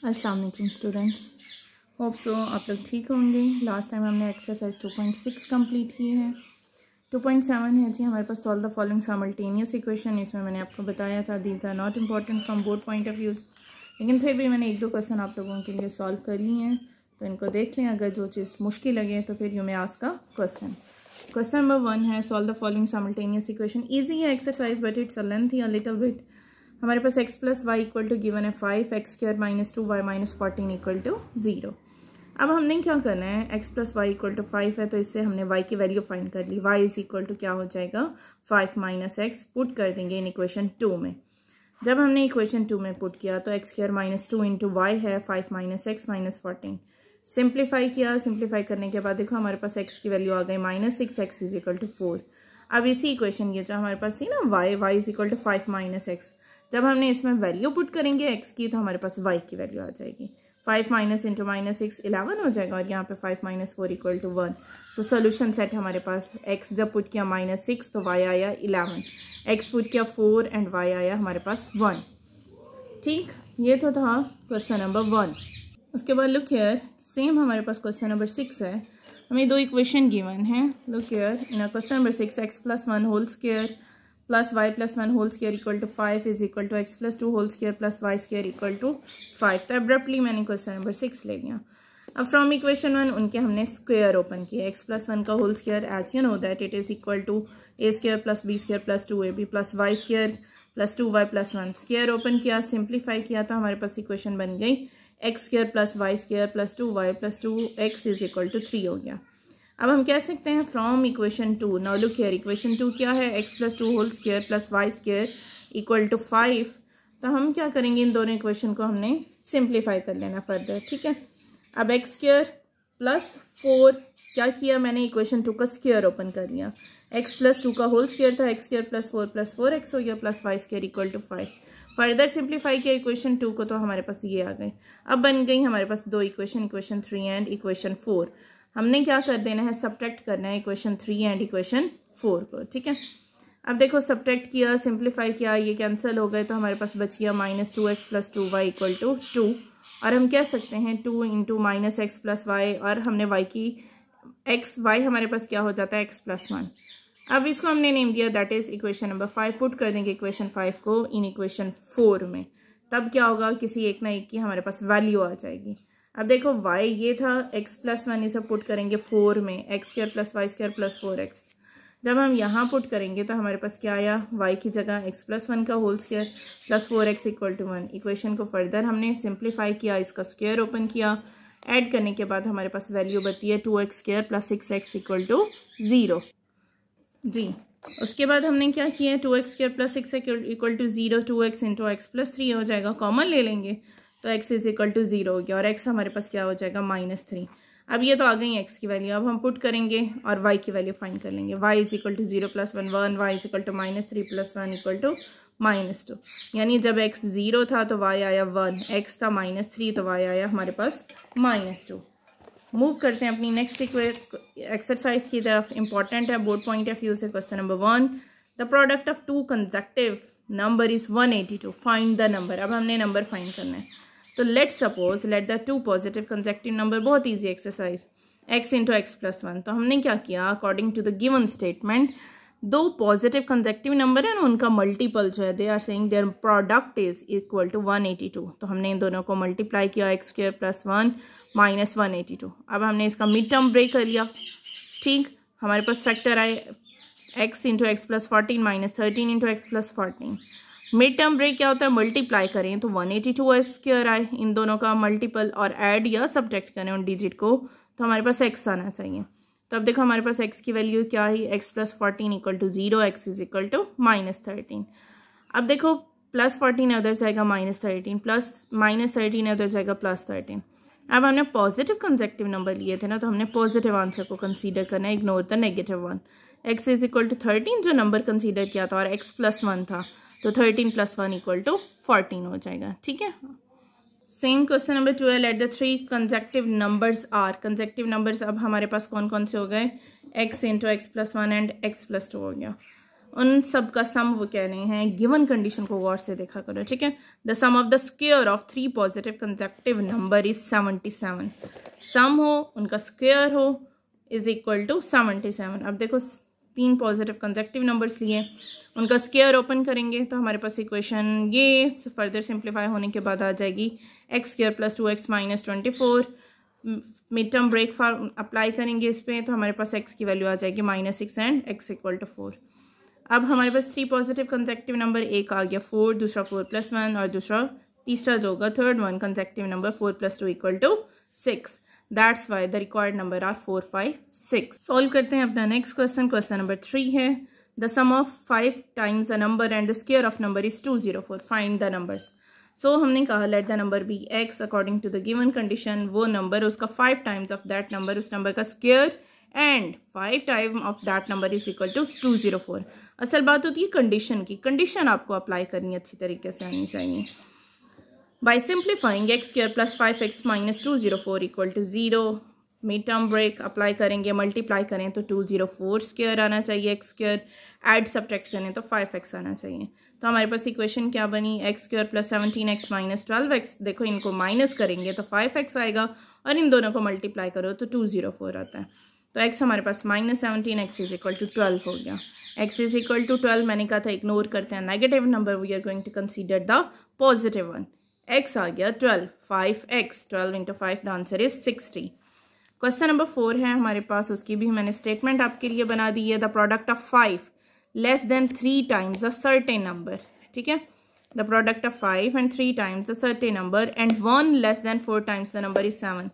अस्सलाम वालेकुम students, hope so आप लोग ठीक होंगे। लास्ट टाइम हमने एक्सरसाइज 2.6 कंप्लीट की है। 2.7 है जी हमारे पास solve the following simultaneous equation. इसमें मैंने आपको बताया था these are not important from both point of views, लेकिन फिर भी मैंने एक दो क्वेश्चन आप लोगों के लिए सॉल्व कर लिए हैं, तो इनको देख लें। अगर जो चीज़ मुश्किल लगे तो फिर यू मे आस्क का क्वेश्चन। क्वेश्चन नंबर 1 है solve the following simultaneous equation. Easy है exercise but it's a lengthy a little bit. हमारे पास x plus y equal to given है 5, x square minus 2y minus 14 equal to 0। अब हमने क्या करना है, x plus y equal to 5 है तो इससे हमने y की वैल्यू फाइंड कर ली। y इज इक्वल टू क्या हो जाएगा 5 माइनस एक्स, पुट कर देंगे इन इक्वेशन 2 में। जब हमने इक्वेशन 2 में पुट किया तो x square minus 2 into y है 5 माइनस एक्स माइनस 14। सिंप्लीफाई किया, सिंप्लीफाई करने के बाद देखो हमारे पास x की वैल्यू आ गई -6, एक्स इज इक्वल टू 4। अब इसी इक्वेशन ये जो हमारे पास थी ना y is equal to 5 minus x, जब हमने इसमें वैल्यू पुट करेंगे x की तो हमारे पास y की वैल्यू आ जाएगी। 5 माइनस इंटू माइनस 6 11 हो जाएगा, और यहाँ पे 5 माइनस 4 इक्वल टू 1। तो सोल्यूशन सेट हमारे पास x जब पुट किया -6 तो y आया 11, x पुट किया 4 एंड y आया हमारे पास 1। ठीक, ये तो था क्वेश्चन नंबर 1। उसके बाद लुक हियर, सेम हमारे पास क्वेश्चन नंबर 6 है। हमें दो इक्वेशन गिवन है। Look here in question number 6, x plus 1 whole square plus y plus 1 whole square equal to 5 is equal to x plus 2 whole square plus y square equal to 5। तो abruptly मैंने question number 6 ले लिया। अब from equation 1 उनके हमने square open किया। X plus 1 का whole square as you know that it is equal to a square plus b square plus 2ab plus y square plus 2y plus 1। Square open किया, simplify किया तो हमारे पास equation बन गई x square plus y square plus 2y plus 2x is equal to 3 हो गया। अब हम कह सकते हैं from equation 2, now look here equation 2 क्या है, x plus 2 whole square plus y square equal to 5। तो हम क्या करेंगे, इन दोनों इक्वेशन को हमने सिंप्लीफाई कर लेना फर्दर। ठीक है, अब x स्क्वायर प्लस 4 क्या किया मैंने, इक्वेशन 2 का स्क्वायर ओपन कर लिया। x प्लस 2 का होल स्क्वायर था, x square plus 4 plus 4x हो गया plus y square equal to 5। Further simplify किया इक्वेशन 2 को तो हमारे पास ये आ गई। अब बन गई हमारे पास दो इक्वेशन, इक्वेशन 3 एंड इक्वेशन 4। हमने क्या कर देना है, सब्ट्रैक्ट करना है इक्वेशन 3 एंड इक्वेशन 4 को। ठीक है, अब देखो सब्ट्रैक्ट किया, सिंप्लीफाई किया, ये कैंसिल हो गए तो हमारे पास बच गया -2x plus 2y equal to 2। और हम कह सकते हैं 2 into minus x plus y, और हमने y की y हमारे पास क्या हो जाता है x प्लस 1। अब इसको हमने नेम दिया that is equation number 5। Put कर देंगे इक्वेशन 5 को इन इक्वेशन 4 में। तब क्या होगा, किसी एक ना एक की हमारे पास वैल्यू आ जाएगी। अब देखो y ये था x प्लस 1, ये सब पुट करेंगे 4 में, x square plus y square plus 4x। जब हम यहाँ पुट करेंगे तो हमारे पास क्या आया, y की जगह x प्लस 1 का whole square plus 4x equal to 1। Equation को फर्दर हमने सिंप्लीफाई किया, इसका स्क्वायर ओपन किया, ऐड करने के बाद हमारे पास वैल्यू बची है 2x square plus 6x equal to 0 जी। उसके बाद हमने क्या किया, 2x square plus 6 equal to 0, 2x into x plus 3 हो जाएगा, कॉमन ले लेंगे तो x इज इक्वल टू 0 हो गया, और x हमारे पास क्या हो जाएगा -3। अब ये तो आ गई x की वैल्यू। अब हम पुट करेंगे और y की वैल्यू फाइंड कर लेंगे। y is equal to 0 plus 1 1, y is equal to -3 plus 1 equal to -2। यानी जब x 0 था तो y आया 1, x था -3 तो y आया हमारे पास -2। मूव करते हैं अपनी नेक्स्ट एक्सरसाइज की तरफ। इंपॉर्टेंट है बोथ पॉइंट ऑफ व्यू से। Question number 1, the product of two consecutive number is 182, find the number. अब हमने नंबर फाइंड करना है। तो let suppose let the two positive consecutive number, बहुत easy exercise, x into x plus 1। तो हमने क्या किया, according to the given statement, दो पॉजिटिव कंसेक्टिव नंबर है ना, उनका मल्टीपल जो है they are saying their product is equal to 182। तो हमने इन दोनों को मल्टीप्लाई किया, एक्स स्क्वायर प्लस 1 माइनस 182। अब हमने इसका मिड टर्म ब्रेक कर लिया। ठीक, हमारे पास फैक्टर आए x into x plus 14 minus 13 into x plus 14। Mid term break क्या होता है, मल्टीप्लाई करें तो 182 स्क्वायर आए, इन दोनों का मल्टीपल, और ऐड या सब्ट्रैक्ट करें उन डिजिट को तो हमारे पास x आना चाहिए। तो अब देखो हमारे पास x की वैल्यू क्या है, x plus 14 equal to 0, x is equal to -13। अब देखो प्लस 14 उधर जाएगा -13, प्लस -13 उधर जाएगा +13। अब हमने पॉजिटिव कंसेक्टिव नंबर लिए थे ना, तो हमने पॉजिटिव आंसर को कंसीडर करना है, ignore the -1। x is equal to 13 जो नंबर कंसीडर किया था, और x प्लस 1 था, तो 13 प्लस 1 इक्वल टू 14 हो जाएगा। ठीक है, सेम क्वेश्चन नंबर 2 है, let the three consecutive numbers are. Consecutive numbers अब हमारे पास कौन कौन से हो गए, x into x plus 1 and x plus 2 हो गया। उन सब का सम वो कह रहे हैं, गिवन कंडीशन को गौर से देखा करो, ठीक है। The sum of the square of 3 positive consecutive number is 77। Sum हो, उनका स्क्वायर हो, इज इक्वल टू 77। अब देखो 3 पॉजिटिव कंसेक्टिव नंबर्स लिए, उनका स्क्वायर ओपन करेंगे तो हमारे पास इक्वेशन ये फर्दर सिंप्लीफाई होने के बाद आ जाएगी x square plus 2x minus 24। Mid term break form apply करेंगे इस पर तो हमारे पास x की वैल्यू आ जाएगी -6 एंड x इक्वल टू 4। अब हमारे पास 3 पॉजिटिव कंसेक्टिव नंबर, एक आ गया 4, दूसरा 4 + 1 और तीसरा जो होगा third one consecutive number 4 + 2 equal to 6। That's why the required number are 4, 5, 6। Solve करते हैं अपना नेक्स्ट क्वेश्चन। क्वेश्चन नंबर 3 है the sum of 5 times a number and the square of number is 204, find the numbers. So हमने कहा let the number be x according to the given condition, वो number उसका 5 times of that number, उस number का square and 5 time of that number is equal to 204। असल बात होती है कंडीशन की, कंडीशन आपको अप्लाई करनी अच्छी तरीके से आनी चाहिए। By simplifying x square plus 5x minus 204 equal to 0, mid term break apply करेंगे, मल्टीप्लाई करें तो 204 स्क्वायर आना चाहिए, एक्स स्क्वायर ऐड सब्ट्रैक्ट करें तो 5x आना चाहिए। तो हमारे पास इक्वेशन क्या बनी, x square plus 17x minus 12x, देखो इनको माइनस करेंगे तो 5x आएगा और इन दोनों को मल्टीप्लाई करो तो 204 आता है। तो x हमारे पास -17, x इज इक्वल टू 12 हो गया। x इज इक्वल टू 12, मैंने कहा था इग्नोर करते हैं negative number, we are going to consider the positive one. x आ गया 12, 5x, 12 into 5 the answer is 60। Question number 4 है हमारे पास, उसकी भी मैंने स्टेटमेंट आपके लिए बना दी है। The product of 5 less than 3 times a certain number, ठीक है। The product of 5 and 3 times a certain number and 1 less than 4 times the number is 7।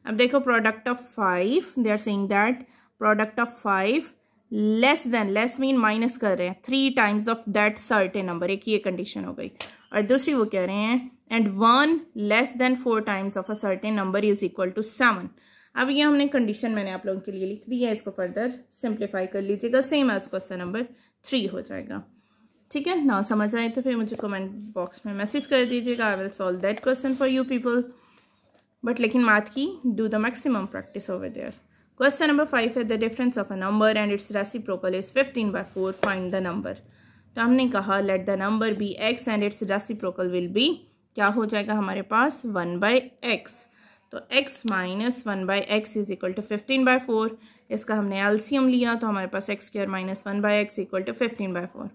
अब देखो product of 5, they are saying that product of 5 less than, less mean minus कर रहे हैं, 3 times of that certain number, एक ये condition हो गई। और दूसरी वो कह रहे हैं and 1 less than 4 times of a certain number is equal to 7। अब ये हमने कंडीशन मैंने आप लोगों के लिए लिख दी है, इसको फर्दर सिंप्लीफाई कर लीजिएगा, सेम एज क्वेश्चन नंबर 3 हो जाएगा, ठीक है ना। समझ आए तो फिर मुझे कमेंट बॉक्स में मैसेज कर दीजिएगा, I will solve that question for you people. But लेकिन मैथ की do the maximum practice over there. Question number 5 है the difference of a number and its reciprocal is 15/4, find the number. तो हमने कहा let the number be x and its reciprocal will be, क्या हो जाएगा हमारे पास 1/x। तो x minus 1/x is equal to 15/4, इसका हमने एलसीएम लिया तो हमारे पास x square minus 1/x equal to 15/4।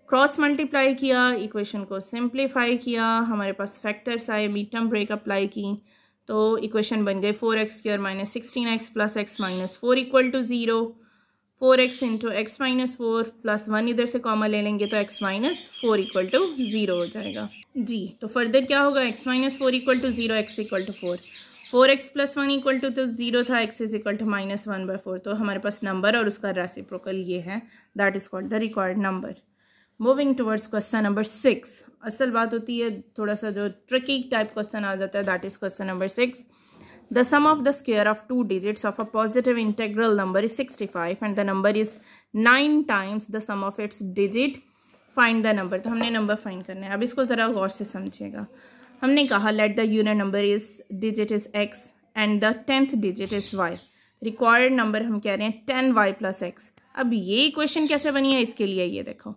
Cross multiply किया, इक्वेशन को सिंप्लीफाई किया, हमारे पास फैक्टर्स आए, मिड टर्म ब्रेक अप्लाई की तो इक्वेशन बन गई 4x square minus 16x plus x minus 4 equal to 0। 4x into x minus 4 plus 1 इधर से कॉमन ले लेंगे तो x माइनस 4 इक्वल टू 0 हो जाएगा जी। तो फर्दर क्या होगा, x minus 4 equal to 0, x equal to 4, 4x plus 1 equal to तो 0 था, x is equal to minus 1/4। तो हमारे पास नंबर और उसका रेसिप्रोकल ये है, that is called the required number. Moving towards question number 6। असल बात होती है थोड़ा सा जो ट्रिकी टाइप क्वेश्चन आ जाता है, that is question number 6। The sum of the square of 2 digits of a positive integral number is 65 and the number is 9 times the sum of its digit, find the number. तो हमने number find करना है। अब इसको जरा गौर से समझिएगा। हमने कहा let the unit number is digit is x and the 10th digit is y। Required number हम कह रहे हैं 10y प्लस x। अब ये इक्वेशन कैसे बनी है, इसके लिए ये देखो,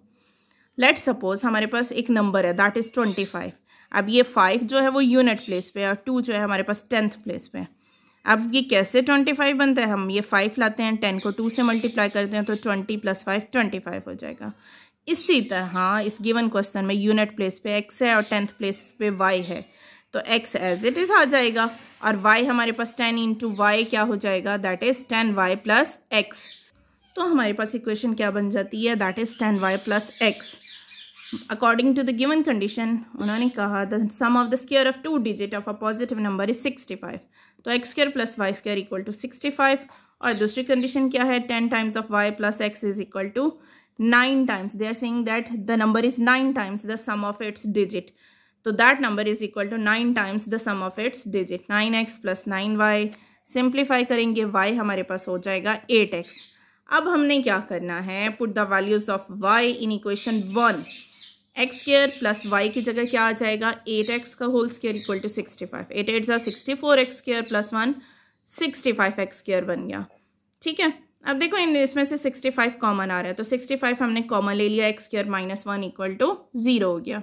लेट सपोज हमारे पास एक नंबर है दैट इज 25। अब ये 5 जो है वो यूनिट प्लेस पे और 2 जो है हमारे पास 10th प्लेस पे। अब ये कैसे 25 बनता है, हम ये 5 लाते हैं, 10 को 2 से मल्टीप्लाई करते हैं तो 20 प्लस 5 25 हो जाएगा। इसी तरह इस गिवन क्वेश्चन में यूनिट प्लेस पे x है और 10th प्लेस पे y है, तो x एज इट इज आ जाएगा और y हमारे पास 10 इंटू वाई क्या हो जाएगा, that is 10y plus x। तो हमारे पास इक्वेशन क्या बन जाती है, that is 10y plus x। According to the given condition उन्होंने कहा the sum of the square of 2 digit of a positive number is 65। तो x square plus y square equal to 65। और दूसरी कंडीशन क्या है, 10 times of y plus x is equal to 9 times. They are saying that the number is 9 times the sum of its digit, तो that number is equal to 9 times the sum of its digit. 9x plus 9y, simplify करेंगे y हमारे पास हो जाएगा 8x। अब हमने क्या करना है, put the values of y in equation 1। X square plus y की जगह क्या आ जाएगा, 8x का whole square equal to 65। 8 8 64 x square plus 1 65 x square बन गया, ठीक है। अब देखो इन इसमें से 65 कॉमन आ रहा है, तो 65 हमने कॉमन ले लिया, x square minus 1 equal to 0 हो गया।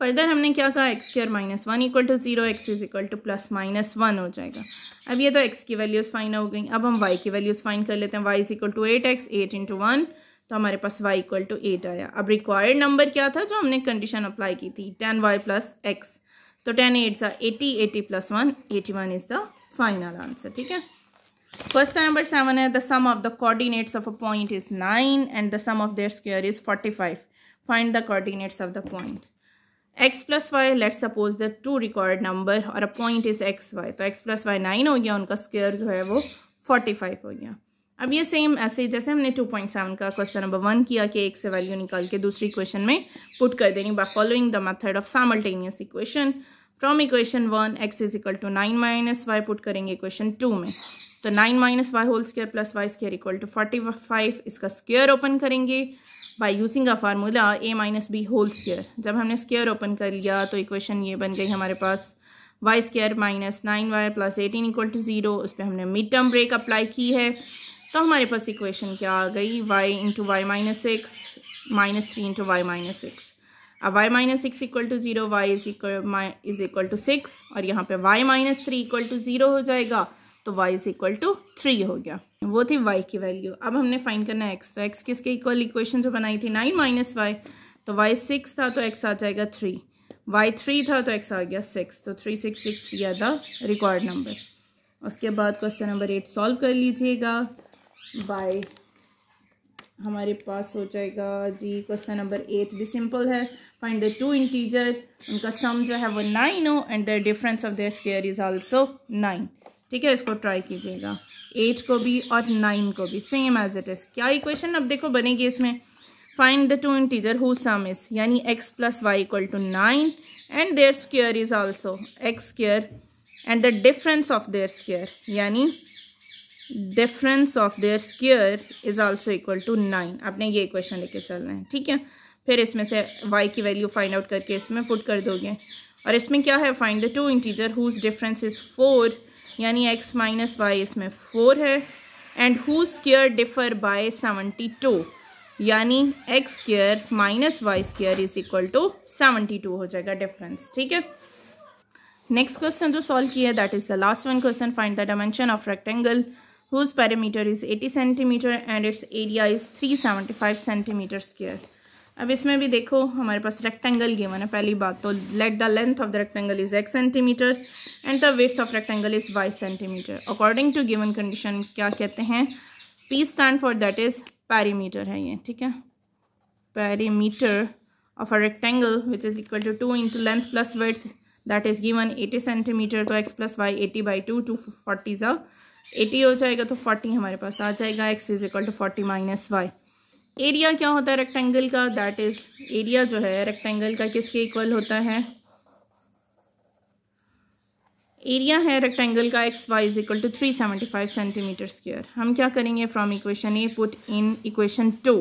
फर्दर हमने क्या कहा, x square minus 1 equal to 0, x is equal to plus minus 1 हो जाएगा। अब ये तो एक्स की वैल्यूज़ फाइंड हो गई। अब हम वाई की वैल्यूज़ फाइंड कर लेते हैं। Y is equal to 8x, 8 into 1, तो हमारे पास y इक्वल टू 8 आया। अब रिक्वायर्ड नंबर क्या था जो हमने कंडीशन अप्लाई की थी, 10y प्लस एक्स, तो 10 8 80, 80 plus 1 81 is the final answer. ठीक है, क्वेश्चन नंबर 7 है, the sum of the coordinates of a point is 9 and the sum of their square is 45, find the coordinates of the point. x plus y, let's suppose the two required number और a point is x y, तो x plus y 9 हो गया, उनका square जो है वो 45 हो गया। अब ये सेम ऐसे जैसे हमने 2.7 का क्वेश्चन नंबर 1 किया कि एक से वैल्यू निकाल के दूसरी इक्वेशन में पुट कर देनी by following the method of simultaneous equation. From equation 1 x is equal to 9 minus y put करेंगे इक्वेशन 2 में, तो 9 minus y whole square plus y square equal to 45, इसका स्क्वायर ओपन करेंगे by using a formula a minus b whole square. जब हमने square open कर लिया तो इक्वेशन ये बन गई हमारे पास y square minus 9y plus 18 equal to 0, उस पर हमने मिड टर्म ब्रेक अप्लाई की है, तो हमारे पास इक्वेशन क्या आ गई, y into y minus 6 minus 3 into y minus 6। अब y minus 6 equal to 0, y is equal to 6, और यहाँ पे y माइनस 3 इक्वल टू 0 हो जाएगा, तो y इज इक्वल टू 3 हो गया। वो थी y की वैल्यू। अब हमने फाइंड करना है x, तो x किसके इक्वल इक्वेशन जो बनाई थी 9 माइनस वाई, तो y 6 था तो x आ जाएगा 3, y 3 था तो x आ गया 6, तो 366 किया द रिक्वायर्ड नंबर। उसके बाद क्वेश्चन नंबर 8 सॉल्व कर लीजिएगा बाय, हमारे पास हो जाएगा जी क्वेश्चन नंबर 8 भी सिंपल है। फाइंड द टू इंटीजर, उनका सम जो है वो 9 हो and the difference of their square is also 9। ठीक है, इसको ट्राई कीजिएगा, 8 को भी और 9 को भी सेम एज इट इज। क्या इक्वेशन अब देखो बनेगी इसमें, find the two integer whose sum is, यानी x plus y equal to 9 and their square is also x square and the difference of their square, यानी difference of their square is also equal to 9। आपने ये equation लेके चलना है। ठीक है, फिर इसमें से y की वैल्यू फाइंड आउट करके इसमें पुट कर दोगे, और इसमें क्या है, find the two integer whose difference is 4, यानी x माइनस वाई इसमें 4 है, and whose square differ by 72, यानी x square minus y square is equal to 72 हो जाएगा डिफरेंस। ठीक है, नेक्स्ट क्वेश्चन जो सॉल्व किया है that is the last one question. Find the dimension of rectangle whose perimeter is 80 centimeter and its area is 375 centimeter square। अब इसमें भी देखो हमारे पास रेक्टेंगल गिवन है। पहली बात तो let the length of the rectangle is x centimetre and the width of rectangle is y centimetre. According to given condition क्या कहते हैं, P stand for that is perimeter है ये। ठीक है, perimeter of a rectangle which is equal to 2 into length plus width that is given 80 centimetre, तो x plus y 80 by 2 240 ज़ा 80 हो जाएगा, तो 40 हमारे पास आ जाएगा। x is equal to 40 minus y. Area क्या होता है रेक्टेंगल का, दैट इज एरिया जो है रेक्टेंगल का किसके इक्वल होता है, एरिया है रेक्टेंगल का x y is equal to 375 centimetre square. हम क्या करेंगे, from equation a put in equation 2,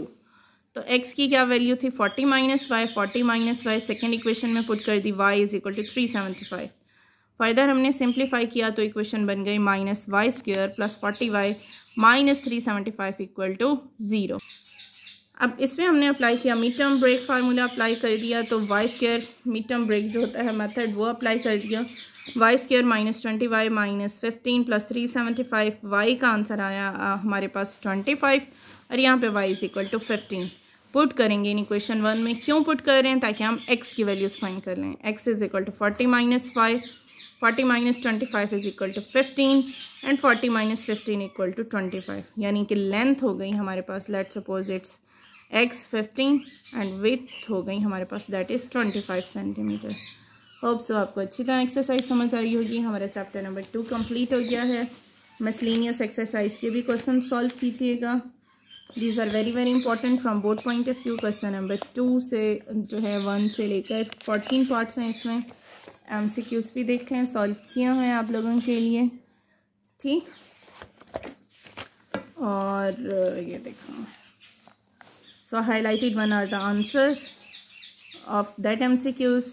तो x की क्या वैल्यू थी 40 minus y, 40 minus y second equation में पुट कर दी, y is equal to 375। Further हमने सिंप्लीफाई किया तो इक्वेशन बन गई minus y square plus 40y minus 375 equal to 0। अब इसमें हमने अप्लाई किया mid term break formula apply कर दिया, तो y square mid term break जो होता है मेथड वो अप्लाई कर दिया, y square minus 20y minus 15 plus 375, y का आंसर आया हमारे पास 25, और यहाँ पे y is equal to 15 put करेंगे इन इक्वेशन 1 में। क्यों पुट कर रहे हैं, ताकि हम x की वैल्यूज फाइंड कर लें। x is equal to 40 minus 5, 40 minus 25 is equal to 15 and 40 minus 15 equal to 25, यानी कि लेंथ हो गई हमारे पास, let suppose it's x 15 and width हो गई हमारे पास that is 25 centimetre. Hope so आपको अच्छी तरह एक्सरसाइज समझ आई होगी। हमारा चैप्टर नंबर 2 कंप्लीट हो गया है। मिसलेनियस एक्सरसाइज के भी क्वेश्चन सॉल्व कीजिएगा, these are very very important from both point of view. Question number 2 से जो है 1 से लेकर 14 पार्ट्स हैं, इसमें MCQs भी देख लें, सॉल्व किए हुए हैं आप लोगों के लिए। ठीक, और ये देखो, so highlighted one are the answer of that MCQs,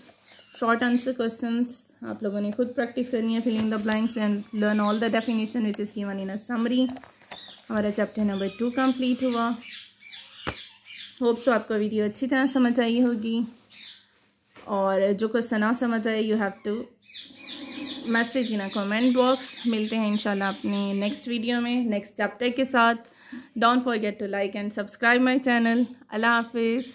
short answer questions आप लोगों ने खुद प्रैक्टिस करनी है, filling the blanks and learn all the definition which is given in a summary. हमारा चैप्टर नंबर 2 कंप्लीट हुआ। होप सो आपको video अच्छी तरह समझ आई होगी, और जो कुछ ना समझ आए you have to message in a comment box. मिलते हैं इंशाल्लाह अपने नेक्स्ट वीडियो में नेक्स्ट चैप्टर के साथ। Don't forget to like and subscribe my channel. अल्लाह हाफिज़।